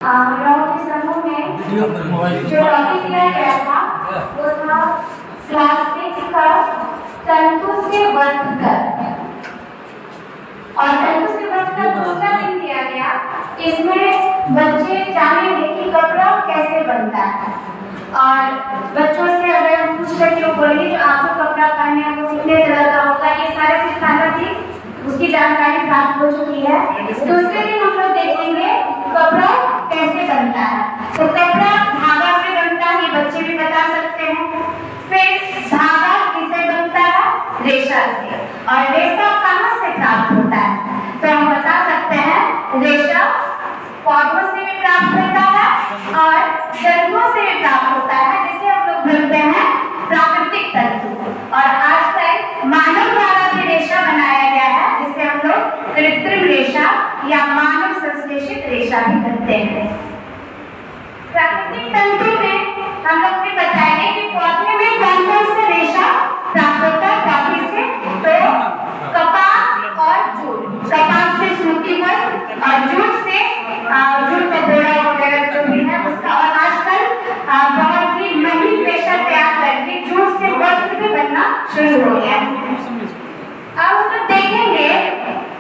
हम लोगों के समूह में जो टॉपिक लिया गया था वो था क्लास 6 का तंतु से वस्त्र कर। और तंतु से वस्त्र का दूसरा दिन दिया गया। इसमें बच्चे जानेंगे कि कपड़ा कैसे बनता है। और बच्चों से अगर हम पूछ करके वो बोलेंगे जो आपको कपड़ा पहनने है वो कितने तरह का होगा, ये सारे सिखाना थी, उसकी जानकारी प्राप्त हो चुकी है। दूसरे दिन हम लोग देखेंगे कपड़ा कैसे बनता है। तो कपड़ा धागा से बनता है, ये बच्चे भी बता सकते हैं। फिर धागा किससे बनता है? रेशा से। और रेशा कहाँ से प्राप्त होता है? तो हम बता सकते हैं रेशा पौधों से भी प्राप्त होता है और जंतुओं से भी प्राप्त होता है, जिसे हम लोग बोलते हैं प्राकृतिक तंतु। और आजकल मानव द्वारा भी रेशा बनाया गया है, जिसे हम लोग कृत्रिम रेशा या मानव संश्लेषित रेशा भी कहते हैं। प्राकृतिक तंतु में हम लोग भी बताएंगे कि पौधे में कौन कौन सा रेशा प्राप्त होता है पौधे से। तो कपास और जूट, कपास से सूती वस्त्र और जूट से जूट का बोरा वगैरह जो भी है उसका। और आजकल बहुत ही महीन रेशा तैयार करके जूट से वस्त्र भी बनना शुरू हो गया है। अब हम लोग देखेंगे,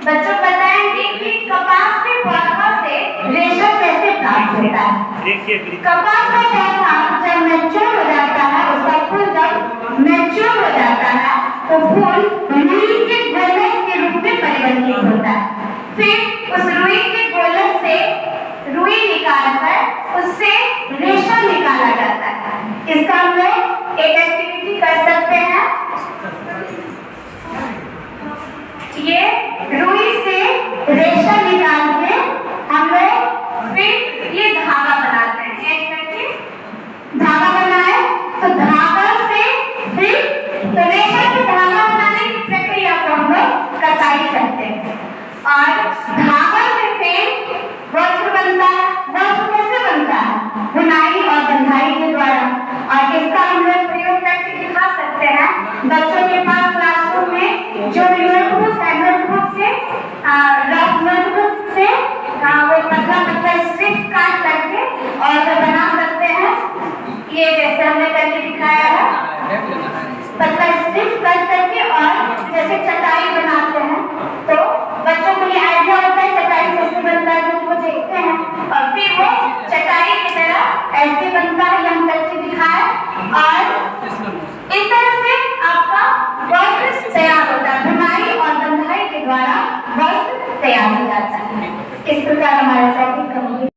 बच्चों बताएंगे कि कपास के पौधा से रेशा कैसे प्राप्त होता है। कपास का पौधा जब मैच्योर हो जाता है, उसका फूल जब मैच्योर हो जाता है तो फूल रुई के गोलक के रूप में परिवर्तित होता है। फिर उस रुई के गोलक से रुई निकालकर उससे रेशा निकाला जाता है। इसका हम लोग एक एक्टिविटी कर सकते हैं। ये रुई से रेशा निकाल के हम लोग फिर ये धागा बनाते हैं। एक करके धागा बनाए तो धागा से फिर रेशा से धागा बनाने की प्रक्रिया को हम लोग कटाई करते हैं। और धागा से फिर वस्त्र बनता है। वस्त्र कैसे बनता है? बुनाई और बंधाई के द्वारा। और इसका हम लोग प्रयोग करके दिखा सकते हैं। बच्चों के पास क्लासरूम में जो नोटबुक है, नोटबुक से रफ नोटबुक से वो पतला पतला स्ट्रिप्स काट करके और बना सकते हैं। ये जैसे हमने करके दिखाया है, पतला स्ट्रिप्स कट करके और जैसे चटाई बनाते हैं तो बच्चों को ये आइडिया होता है चटाई कैसे बनता है, वो देखते हैं और फिर वो चटाई की तरह ऐसे बनता है, हम करके दिखाए। और इस तरह से आपका वस्त्र तैयार होता है। बुनाई और बंधाई के द्वारा वस्त्र तैयार हो जाता है। इस प्रकार हमारा टॉपिक